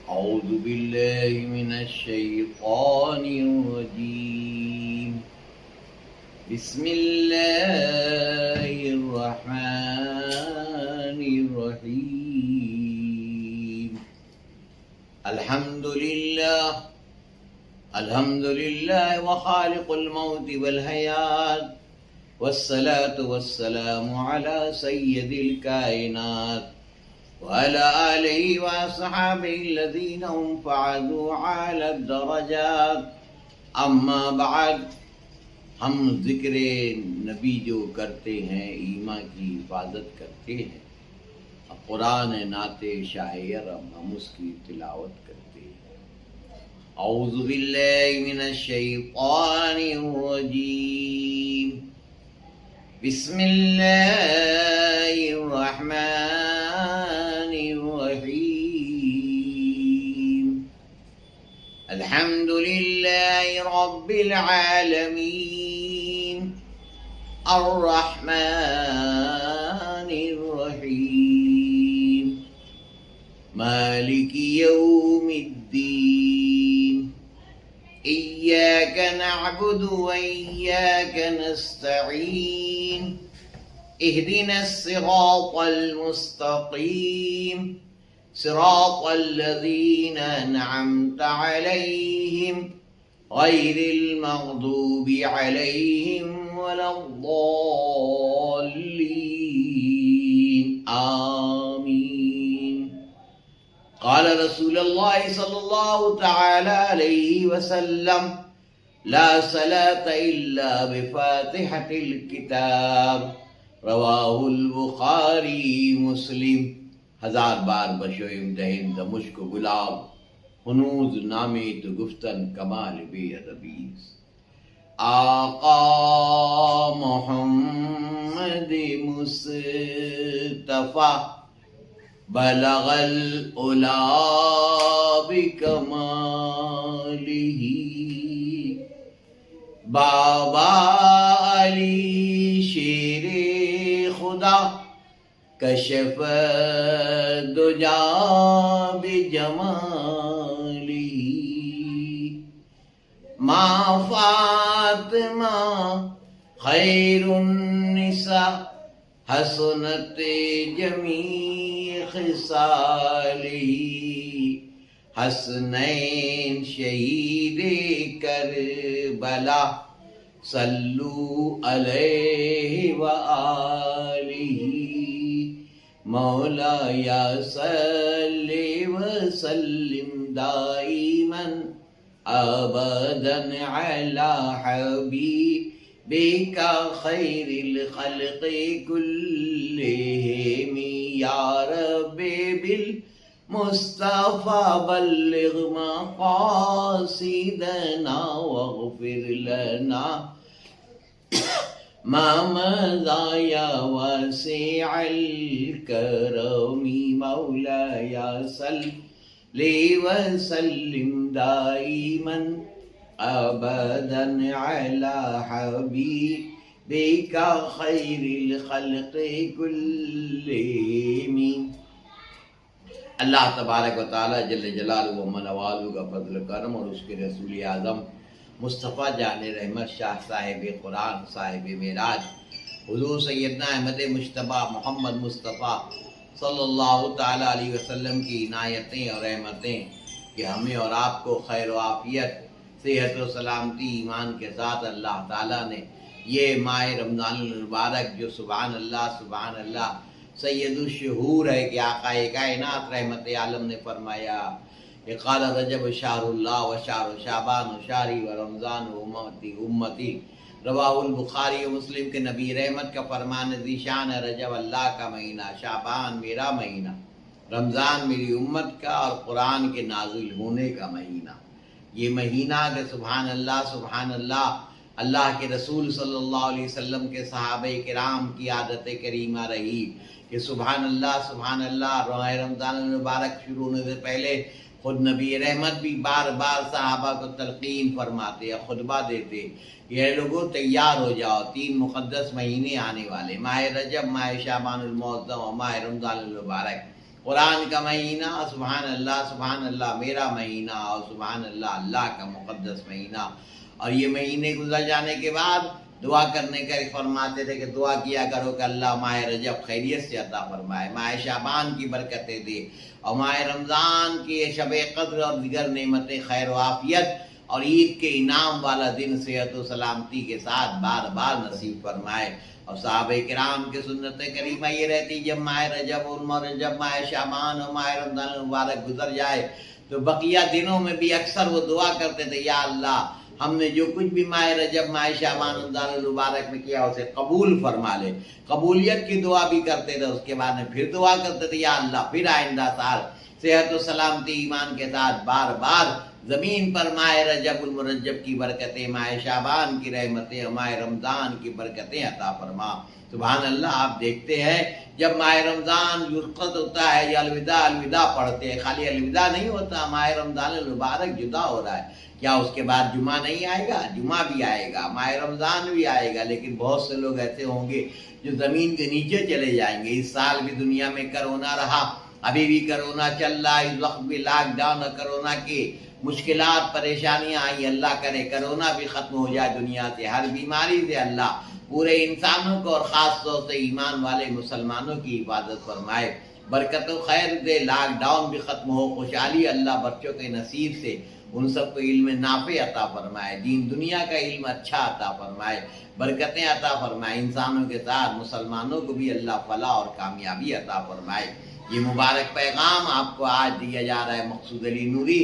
أعوذ بالله من الشيطان الرجيم. بسم الله الرحمن الرحيم. الحمد لله وخالق الموت والحياة، والصلاة والسلام على سيد الكائنات وعلى آلہ وصحابہ الذین هم فعلوا اعلی الدرجات. اما بعد، ہم ذکر نبی جو کرتے ہیں ایمان کی حفاظت کرتے ہیں، قرآن نعت شاعر ہم اس کی تلاوت کرتے ہیں. اعوذ باللہ من الشیطان الرجیم. بسم اللہ الرحمن الرحیم. الحمد للہ رب العالمین الرحمن الرحیم مالک یوم الدین. إياك نعبد وإياك نستعين. اهدنا الصراط المستقيم صراط الذين أنعمت عليهم غير المغضوب عليهم ولا الضالين. آمين. قال رسول اللہ صلی اللہ تعالی علیہ وسلم: لا صلاة الا بفاتحة الكتاب. رواہ البخاری مسلم. ہزار بار بشویم دہن دمشق گلاب، ہنوز نامی تو گفتن کمال بے ادبیز. آقا محمد مصطفیٰ بلغ العلا بکمالہ. بابا علی شیر خدا کشف دجا بجمالہ. ماں فاطمہ خیر النساء حسنت جمیع خصالہ. حسنین شہید کربلا صلو علیہ وآلہ. مولایا صلی وسلم دائما ابدا علی حبیبک خیر الخلق کلہم. یا رب بالمصطفى بلغ مقاصدنا واغفر لنا ما مضى يا واسع الكرم. مولاي صل وسلم دائما ابدا على حبيبك خير الخلق كلهم. اللہ تبارک و تعالیٰ جل جلالہ و منوالہ کا فضل و کرم اور اس کے رسول اعظم مصطفیٰ جان رحمت شاہ صاحب قرآن صاحب معراج حضور سیدنا احمد مجتبیٰ محمد مصطفیٰ صلی اللہ تعالیٰ علیہ وسلم کی عنایتیں اور رحمتیں کہ ہمیں اور آپ کو خیر و عافیت، صحت و سلامتی ایمان کے ساتھ اللہ تعالیٰ نے یہ ماہ رمضان المبارک جو سبحان اللہ سید الشہور ہے کہ آقا کائنات رحمت عالم نے فرمایا کہ قال رجب شہر اللہ و شہر شعبان و شہری و رمضان و امتی. رواہ البخاری و مسلم کے نبی رحمت کا فرمان ذیشان ہے. رجب اللہ کا مہینہ، شعبان میرا مہینہ، رمضان میری امت کا، اور قرآن کے نازل ہونے کا مہینہ. یہ مہینہ کہ سبحان اللہ اللہ کے رسول صلی اللہ علیہ وسلم کے صحابہ کرام کی عادت کریمہ رہی کہ سبحان اللہ ماہ رمضان المبارک شروع ہونے سے پہلے خود نبی رحمت بھی بار بار صحابہ کو تلقین فرماتے یا خطبہ دیتے، یہ لوگوں تیار ہو جاؤ، 3 مقدس مہینے آنے والے، ماہ رجب، ماہ شعبان المعظم اور ماہ رمضان المبارک. قرآن کا مہینہ، سبحان اللہ میرا مہینہ، اور سبحان اللہ کا مقدس مہینہ۔ اور یہ مہینے گزر جانے کے بعد دعا کرنے کا فرماتے تھے کہ دعا کیا کرو کہ اللہ ماہ رجب خیریت سے عطا فرمائے، ماہ شعبان کی برکتیں دے، اور ماہ رمضان کی شب قدر اور دیگر نعمتیں، خیر و عافیت اور عید کے انعام والا دن صحت و سلامتی کے ساتھ بار بار نصیب فرمائے۔ اور صحابہ کرام کی سنت کریمہ یہ رہتی، جب ماہ رجب جب ماہ شعبان اور ماہ رمضان المبارک گزر جائے تو بقیہ دنوں میں بھی اکثر وہ دعا کرتے تھے، یا اللہ ہم نے جو کچھ بھی ماہ رجب ماہ شعبان رمضان المبارک میں کیا اسے قبول فرما لے۔ قبولیت کی دعا بھی کرتے تھے، اس کے بعد میں پھر دعا کرتے تھے، یا اللہ پھر آئندہ سال صحت و سلامتی ایمان کے ساتھ بار بار زمین پر ماہ رجب المرجب کی برکتیں، ماہ شعبان کی رحمتیں اور ماہ رمضان کی برکتیں عطا فرما۔ سبحان اللہ، آپ دیکھتے ہیں جب ماہ رمضان یرقد ہوتا ہے یا الوداع پڑھتے ہیں، خالی الوداع نہیں ہوتا، ماہ رمضان المبارک جدا ہو رہا ہے، کیا اس کے بعد جمعہ نہیں آئے گا؟ جمعہ بھی آئے گا، ماہ رمضان بھی آئے گا، لیکن بہت سے لوگ ایسے ہوں گے جو زمین کے نیچے چلے جائیں گے۔ اس سال بھی دنیا میں کرونا رہا، ابھی بھی کرونا چل رہا ہے، اس وقت بھی لاک ڈاؤن اور کرونا کی مشکلات پریشانیاں آئی، اللہ کرے کرونا بھی ختم ہو جائے دنیا سے، ہر بیماری سے اللہ پورے انسانوں کو اور خاص طور سے ایمان والے مسلمانوں کی حفاظت فرمائے، برکت و خیر دے، لاک ڈاؤن بھی ختم ہو، خوشحالی اللہ بچوں کے نصیب سے ان سب کو علم نافع عطا فرمائے، دین دنیا کا علم اچھا عطا فرمائے، برکتیں عطا فرمائے، انسانوں کے ساتھ مسلمانوں کو بھی اللہ فلاح اور کامیابی عطا فرمائے۔ یہ مبارک پیغام آپ کو آج دیا جا رہا ہے مقصود علی نوری،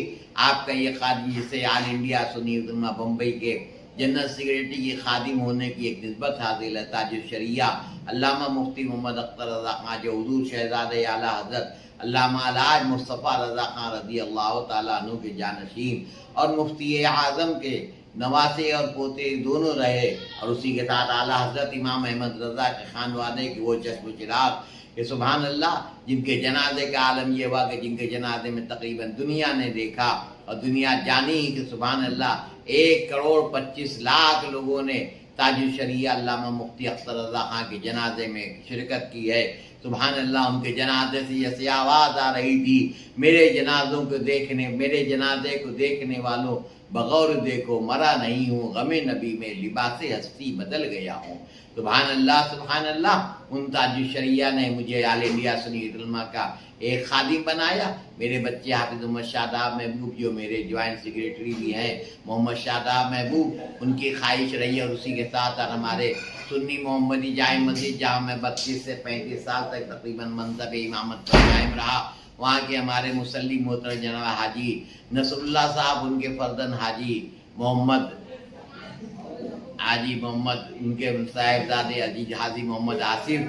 آپ کا یہ خادم، جسے آل انڈیا سنی علماء بمبئی کے جنرل سیکریٹری کی خادم ہونے کی ایک نسبت حاصل ہے، تاج الشریعہ علامہ مفتی محمد اختر رضا خان، جو حضور شہزادہ اعلیٰ حضرت علامہ الحاج مصطفیٰ رضا خان رضی اللہ تعالیٰ عنہ کے جانشین اور مفتی اعظم کے نواسے اور پوتے دونوں رہے، اور اسی کے ساتھ اعلیٰ حضرت امام احمد رضا کے خانوادے کے وہ چشم و چراغ کہ سبحان اللہ جن کے جنازے کا عالم یہ ہوا کہ جن کے جنازے میں تقریباً دنیا نے دیکھا اور دنیا جانی کہ سبحان اللہ 1,25,00,000 لوگوں نے تاج الشریعہ علامہ مفتی اختر رضا خان کے جنازے میں شرکت کی ہے۔ سبحان اللہ، ان کے جنازے سے یہ آواز آ رہی تھی، میرے جنازے کو دیکھنے والوں بغور دیکھو مرا نہیں ہوں، غم نبی میں لباس ہستی بدل گیا ہوں۔ سبحان اللہ، ان تاج الشریعہ نے مجھے آل انڈیا سنی علماء کا ایک خادم بنایا۔ میرے بچے حافظ محمد شاداب محبوب جو میرے جوائنٹ سیکریٹری بھی ہیں، محمد شاداب محبوب، ان کی خواہش رہی اور اسی کے ساتھ ہمارے سنی محمدی جامع مسجد جہاں میں 32 سے 35 سال تک تقریباً منصب امامت پر قائم رہا، وہاں کے ہمارے مسلی محترم جناب حاجی نصر اللہ صاحب، ان کے فردن حاجی محمد ان کے صاحبزادے حاجی محمد آصف،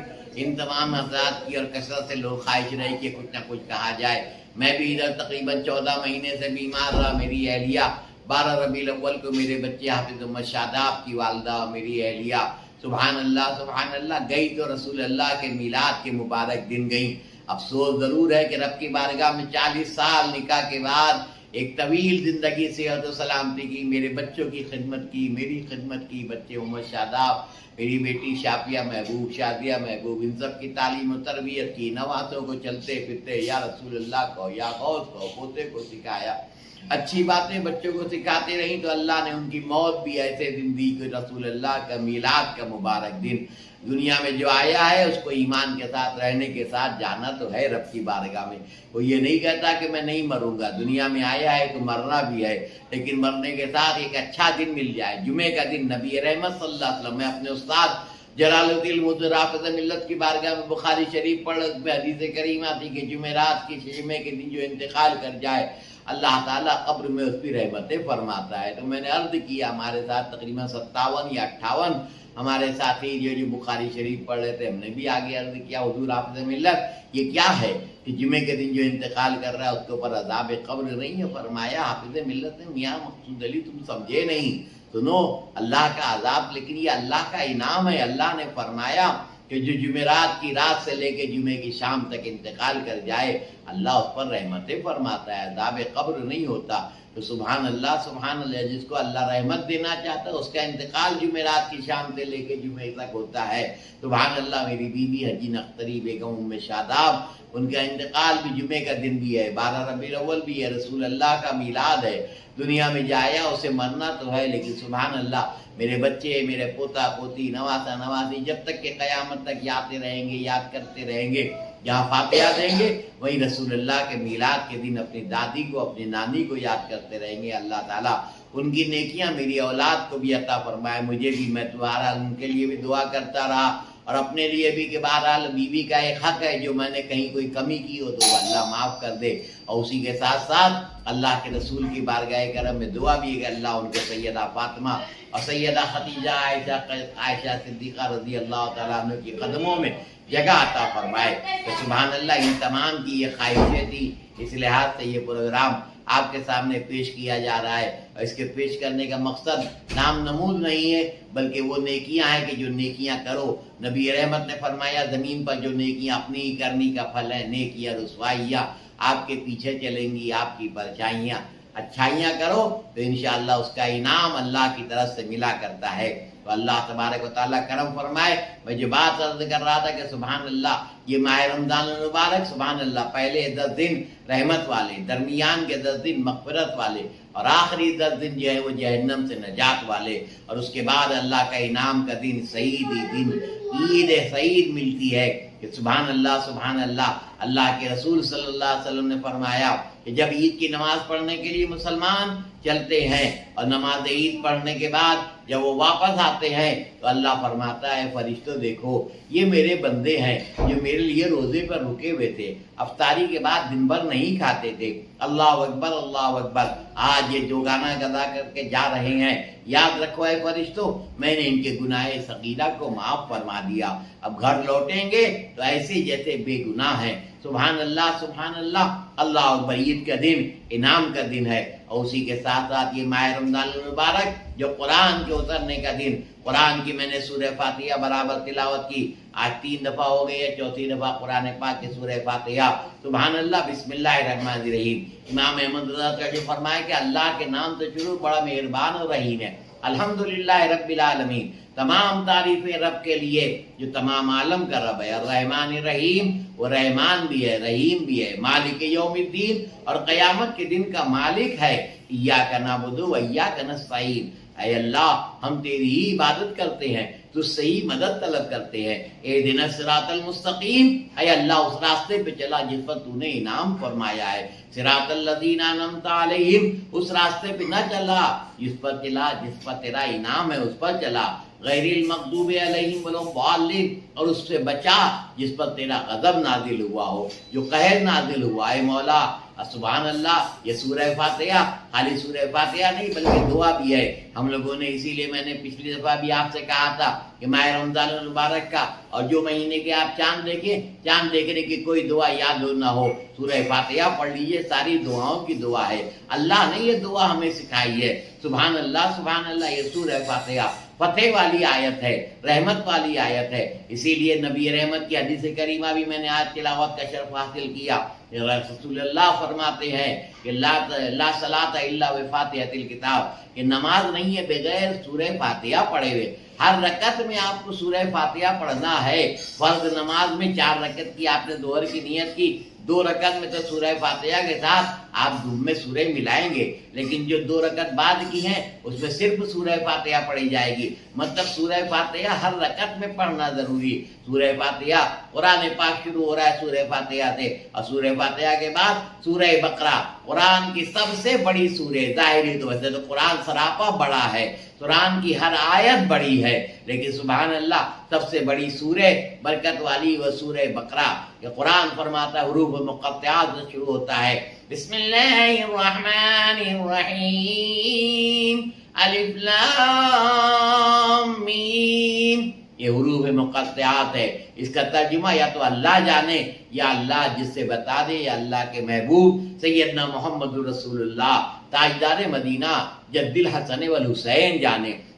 ان تمام حضرات کی اور کثرت سے لوگ خواہش رہی کہ کچھ نہ کچھ کہا جائے۔ میں بھی ادھر تقریباً 14 مہینے سے بیمار رہا، میری اہلیہ 12 ربیع الاول کو میرے بچے حافظ محمد شاداب کی والدہ اور میری اہلیہ سبحان اللہ گئی تو رسول اللہ کے میلاد کے مبارک دن گئیں۔ افسوس ضرور ہے کہ رب کی بارگاہ میں 40 سال نکاح کے بعد ایک طویل زندگی صحت و سلامتی کی، میرے بچوں کی خدمت کی، میری خدمت کی، بچے محمد شاداب، میری بیٹی شافیہ محبوب، شادیہ محبوب، ان سب کی تعلیم و تربیت کی، نواسوں کو چلتے پھرتے یا رسول اللہ کو یا غوث کو پوتے کو سکھایا، اچھی باتیں بچوں کو سکھاتے رہیں تو اللہ نے ان کی موت بھی ایسے دن دی کہ رسول اللہ کا میلاد کا مبارک دن دنیا میں جو آیا ہے اس کو ایمان کے ساتھ رہنے کے ساتھ جانا تو ہے رب کی بارگاہ میں۔ وہ یہ نہیں کہتا کہ میں نہیں مروں گا، دنیا میں آیا ہے تو مرنا بھی ہے، لیکن مرنے کے ساتھ ایک اچھا دن مل جائے، جمعے کا دن۔ نبی رحمت صلی اللہ علیہ وسلم، میں اپنے استاد جلال الدین حافظ ملت کی بارگاہ میں بخاری شریف پڑھ حدیث کریمہ تھی کہ جمعرات کی جمعے کے دن جو انتقال کر جائے اللہ تعالیٰ قبر میں اس کی رحمتیں فرماتا ہے۔ تو میں نے عرض کیا، ہمارے ساتھ تقریباً 57 یا 58 ہمارے ساتھی جو بخاری شریف پڑھ رہے تھے، ہم نے بھی آگے عرض کیا حضور حافظ ملت یہ کیا ہے کہ جمعے کے دن جو انتقال کر رہا ہے اس کے اوپر عذاب قبر نہیں ہے؟ فرمایا حافظ ملت نے، میاں مقصود علی تم سمجھے نہیں، سنو اللہ کا عذاب، لیکن یہ اللہ کا انعام ہے۔ اللہ نے فرمایا کہ جو جمعرات کی رات سے لے کے جمعے کی شام تک انتقال کر جائے اللہ اس پر رحمتیں فرماتا ہے، عذاب قبر نہیں ہوتا۔ تو سبحان اللہ، جس کو اللہ رحمت دینا چاہتا ہے اس کا انتقال جمعرات کی شام سے لے کے جمعے تک ہوتا ہے۔ سبحان اللہ، میری بیوی حجی نختری بیگم ام شاداب، ان کا انتقال بھی جمعے کا دن بھی ہے، 12 ربیع الاول بھی ہے، رسول اللہ کا میلاد ہے۔ دنیا میں جایا اسے مرنا تو ہے، لیکن سبحان اللہ میرے بچے، میرے پوتا پوتی، نواسا نواسی جب تک کہ قیامت تک یادتے رہیں گے، یاد کرتے رہیں گے، جہاں فاتحہ دیں گے وہیں رسول اللہ کے میلاد کے دن اپنی دادی کو، اپنی نانی کو یاد کرتے رہیں گے۔ اللہ تعالیٰ ان کی نیکیاں میری اولاد کو بھی عطا فرمائے، مجھے بھی، میں بہرحال ان کے لیے بھی دعا کرتا رہا اور اپنے لیے بھی کہ بہرحال بیوی کا ایک حق ہے، جو میں نے کہیں کوئی کمی کی ہو تو اللہ معاف کر دے۔ اور اسی کے ساتھ ساتھ اللہ کے رسول کی بارگاہ کرم میں دعا بھی ہے کہ اللہ ان کو سیدہ فاطمہ اور سیدہ خدیجہ، عائشہ صدیقہ رضی اللہ تعالیٰ عنہ کی قدموں میں جگہ عطا فرمائے۔ تو سبحان اللہ، ان تمام کی یہ خواہشیں تھی، اس لحاظ سے یہ پروگرام آپ کے سامنے پیش کیا جا رہا ہے، اور اس کے پیش کرنے کا مقصد نام نمود نہیں ہے، بلکہ وہ نیکیاں ہیں کہ جو نیکیاں کرو۔ نبی رحمت نے فرمایا زمین پر جو نیکیاں اپنی ہی کرنے کا پھل ہے، نیکیاں رسوائیاں آپ کے پیچھے چلیں گی، آپ کی پرچھائیاں۔ اچھائیاں کرو تو انشاءاللہ اس کا انعام اللہ کی طرف سے ملا کرتا ہے۔ تو اللہ تبارک و تعالیٰ کرم فرمائے۔ میں جو بات عرض کر رہا تھا کہ سبحان اللہ، یہ ماہ رمضان المبارک سبحان اللہ پہلے 10 دن رحمت والے، درمیان کے 10 دن مغفرت والے، اور آخری 10 دن جو ہے وہ جہنم سے نجات والے، اور اس کے بعد اللہ کا انعام کا دن سعیدی دن، عید سعید ملتی ہے کہ سبحان اللہ، اللہ کے رسول صلی اللہ علیہ وسلم نے فرمایا کہ جب عید کی نماز پڑھنے کے لیے مسلمان چلتے ہیں اور نماز عید پڑھنے کے بعد جب وہ واپس آتے ہیں تو اللہ فرماتا ہے فرشتوں دیکھو یہ میرے بندے ہیں جو میرے لیے روزے پر رکے ہوئے تھے، افطاری کے بعد دن بھر نہیں کھاتے تھے، اللہ اکبر اللہ اکبر، آج یہ جو گانا گدا کر کے جا رہے ہیں، یاد رکھو اے فرشتوں میں نے ان کے گناہ صغیرہ کو معاف فرما دیا، اب گھر لوٹیں گے تو ایسے جیسے بے گناہ ہیں۔ سبحان اللہ، اللہ اکبر، عید کا دن انعام کا دن ہے، اور اسی کے ساتھ ساتھ یہ ماہ رمضان المبارک جو قرآن کے اترنے کا دن، قرآن کی میں نے سورہ فاتحہ برابر تلاوت کی، آج 3 دفعہ ہو گئی ہے، 4تھی دفعہ قرآن پاک کی سورہ فاتحہ، سبحان اللہ، بسم اللہ الرحمن الرحیم۔ امام احمد رضا کا جو فرمائے کہ اللہ کے نام سے شروع، بڑا مہربان اور رحیم ہے، الحمدللہ رب العالمین، تمام تعریفیں رب کے لیے جو تمام عالم کا رب ہے، الرحمن الرحیم، وہ رحمان بھی ہے، رحیم بھی ہے، مالک یوم الدین، اور قیامت کے دن کا مالک ہے، ایاک نعبد و ایاک نستعین، اے اللہ ہم تیری ہی عبادت کرتے ہیں، تجھ سے ہی مدد طلب کرتے ہیں، اہدنا الصراط المستقیم، اے اللہ اس راستے پہ چلا جس پر تو نے انعام فرمایا ہے، صراط الذین انعمت علیہم، اس راستے پہ نہ چلا جس پر تیرا انعام ہے اس پر چلا، غیر المغضوب علیہم ولا الضالین، اور اس سے بچا جس پر تیرا غضب نازل ہوا ہو، جو قہر نازل ہوا ہے مولا۔ سبحان اللہ، یہ سورہ فاتحہ خالی سورہ فاتحہ نہیں بلکہ دعا بھی ہے، ہم لوگوں نے اسی لیے میں نے پچھلی دفعہ بھی آپ سے کہا تھا کہ ماہ رمضان المبارک کا اور جو مہینے کے آپ چاند دیکھیں، چاند دیکھنے کی کوئی دعا یاد نہ ہو، سورہ فاتحہ پڑھ لیجئے، ساری دعاؤں کی دعا ہے، اللہ نے یہ دعا ہمیں سکھائی ہے۔ سبحان اللہ، یہ سورہ فاتحہ فتح والی آیت ہے، رحمت والی آیت ہے، اسی لیے نبی رحمت کی حدیث کریمہ بھی میں نے آج تلاوت کا شرف حاصل کیا، رسول اللہ فرماتے ہیں کہ لا صلاۃ الا بفاتحۃ الکتاب، کہ نماز نہیں ہے بغیر سورہ فاتحہ پڑھے ہوئے، ہر رکعت میں آپ کو سورہ فاتحہ پڑھنا ہے، فرض نماز میں 4 رکعت کی آپ نے ظہر کی نیت کی، 2 رکعت میں تو سورہ فاتحہ کے ساتھ آپ دھوم میں سورہ ملائیں گے، لیکن جو 2 رکعت بعد کی ہیں اس میں صرف سورہ فاتحہ پڑھی جائے گی، مطلب سورہ فاتحہ ہر رکعت میں پڑھنا ضروری۔ سورہ فاتحہ قرآن پاک شروع ہو رہا ہے سورہ فاتحہ سے، اور سورہ فاتحہ کے بعد سورہ بقرہ، قرآن کی سب سے بڑی سورہ، ظاہری تو ویسے تو قرآن سراپا بڑا ہے، قرآن کی ہر آیت بڑی ہے، لیکن سبحان اللہ سب سے بڑی سورہ برکت والی وہ سورہ بقرہ، کہ قرآن فرماتا ہے حروف مقطعات سے شروع ہوتا ہے، بسم اللہ الرحمن الرحیم، الف لام میم، یہ حروف مقطعات ہے، اس کا ترجمہ یا تو اللہ جانے یا اللہ جس سے بتا دے، یا اللہ کے محبوب سیدنا محمد رسول اللہ تاجدار مدینہ جد الحسن والحسین جانے،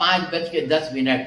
5:10,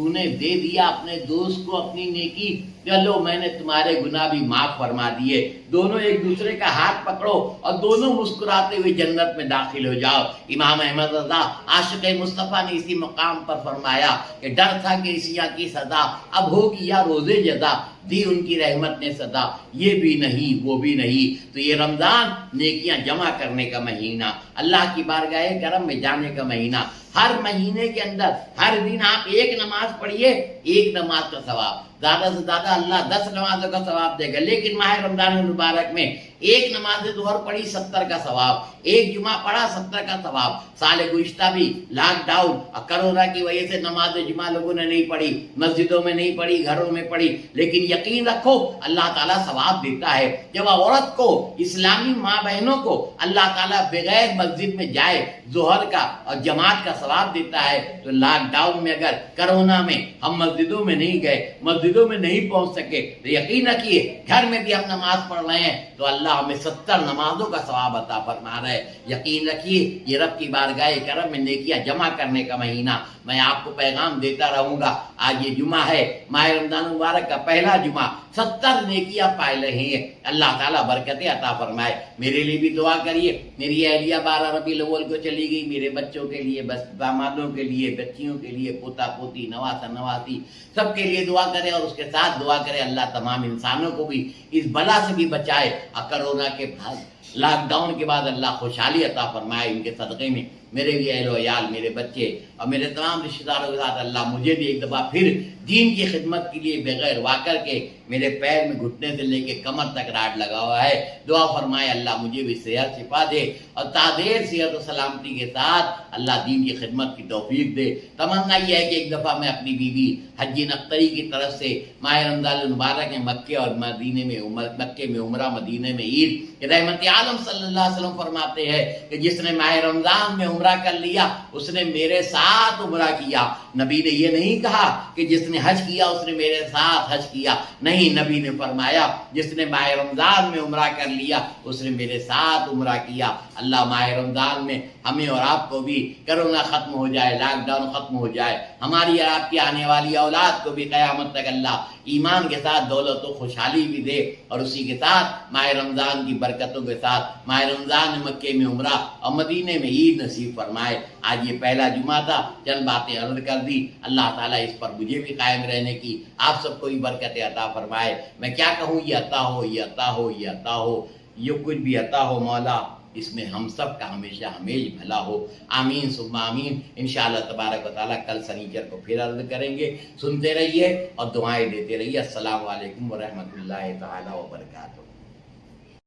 تو نے دے دیا اپنے دوست کو اپنی نیکی، چلو میں نے تمہارے گناہ بھی معاف فرما دیے، دونوں ایک دوسرے کا ہاتھ پکڑو اور دونوں مسکراتے ہوئے جنت میں داخل ہو جاؤ۔ امام احمد رضا عاشق مصطفیٰ نے اسی مقام پر فرمایا کہ ڈر تھا کہ عیسیٰ کی سزا اب ہوگی یا روزے جزا، دی ان کی رحمت نے صدا، یہ بھی نہیں وہ بھی نہیں۔ تو یہ رمضان نیکیاں جمع کرنے کا مہینہ، اللہ کی بارگاہ کرم میں جانے کا مہینہ۔ ہر مہینے کے اندر ہر دن آپ ایک نماز پڑھیے، ایک نماز کا ثواب، زیادہ سے زیادہ اللہ 10 نمازوں کا ثواب دے گا، لیکن ماہ رمضان المبارک میں ایک نماز ظہر پڑھی 70 کا ثواب، ایک جمعہ پڑھا 70 کا ثواب۔ سال گزشتہ بھی لاک ڈاؤن اور کرونا کی وجہ سے نماز جمعہ لوگوں نے نہیں پڑھی، مسجدوں میں نہیں پڑھی، گھروں میں پڑھی، لیکن یقین رکھو اللہ تعالیٰ ثواب دیتا ہے۔ جب عورت کو، اسلامی ماں بہنوں کو اللہ تعالیٰ بغیر مسجد میں جائے ظہر کا اور جماعت کا ثواب دیتا ہے، تو لاک ڈاؤن میں اگر کرونا میں ہم مسجدوں میں نہیں گئے، مسجدوں میں نہیں پہنچ سکے، تو یقین رکھیے گھر میں بھی ہم نماز پڑھ رہے ہیں تو اللہ ہمیں 70 نمازوں کا ثواب عطا فرما رہا ہے۔ یقین رکھیے یہ رب کی بارگاہ کرم میں نیکیاں جمع کرنے کا مہینہ۔ میں آپ کو پیغام دیتا رہوں گا، آج یہ جمعہ ہے، ماہ رمضان مبارک کا پہلا جمعہ، 70 نیکیاں پائے رہے ہیں، اللہ تعالیٰ برکتیں عطا فرمائے۔ میرے لیے بھی دعا کریے، میری اہلیہ 12 ربیع الاول کو چلی گئی، میرے بچوں کے لیے، بس دامادوں کے لیے، بچیوں کے لیے، پوتا پوتی، نواسا نواسی، سب کے لیے دعا کرے، اور اس کے ساتھ دعا کرے اللہ تمام انسانوں کو بھی اس بلا سے بھی بچائے، اور کرونا کے بعد، لاک ڈاؤن کے بعد اللہ خوشحالی عطا فرمائے ان کے صدقے میں۔ میرے بھی اہل و عیال، میرے بچے اور میرے تمام رشتہ داروں کے ساتھ اللہ مجھے بھی ایک دفعہ پھر دین کی خدمت کے لیے بغیر واکر کے، میرے پیر میں گھٹنے سے لے کے کمر تک راڈ لگا ہوا ہے، دعا فرمائے اللہ مجھے بھی صحت شفا دے، اور تادیر صحت و سلامتی کے ساتھ اللہ دین کی خدمت کی توفیق دے۔ تمنا یہ ہے کہ ایک دفعہ میں اپنی بیوی حجی نختری کی طرف سے ماہ رمضان المبارک میں مکے اور مدینے میں مکے میں عمرہ، مدینے میں عید، کہ رحمت عالم صلی اللہ علیہ وسلم فرماتے ہیں کہ جس نے ماہ رمضان میں عمرہ کر لیا اس نے میرے ساتھ عمرہ کیا۔ نبی نے یہ نہیں کہا کہ جس نے حج کیا اس نے میرے ساتھ حج کیا، نہیں، نبی نے فرمایا جس نے ماہ رمضان میں عمرہ کر لیا اس نے میرے ساتھ عمرہ کیا۔ اللہ ماہ رمضان میں ہمیں اور آپ کو بھی کرونا ختم ہو جائے، لاک ڈاؤن ختم ہو جائے، ہماری اور آپ کی آنے والی اولاد کو بھی قیامت تک اللہ ایمان کے ساتھ دولت و خوشحالی بھی دے، اور اسی کے ساتھ ماہ رمضان کی برکتوں کے ساتھ ماہ رمضان میں مکے میں عمرہ اور مدینے میں عید نصیب فرمائے۔ آج یہ پہلا جمعہ تھا، چند باتیں عرض کر دی، اللہ تعالیٰ اس پر مجھے بھی قائم رہنے کی، آپ سب کو بھی برکت عطا فرمائے۔ میں کیا کہوں، یہ عطا ہو، یہ عطا ہو، یہ عطا ہو، یہ کچھ بھی عطا ہو مولا، اس میں ہم سب کا ہمیشہ ہمیش بھلا ہو، آمین ثم آمین۔ انشاءاللہ تبارک و تعالیٰ کل سنیچر کو پھر عرض کریں گے، سنتے رہیے اور دعائیں دیتے رہیے۔ السلام علیکم ورحمۃ اللہ تعالیٰ وبرکاتہ۔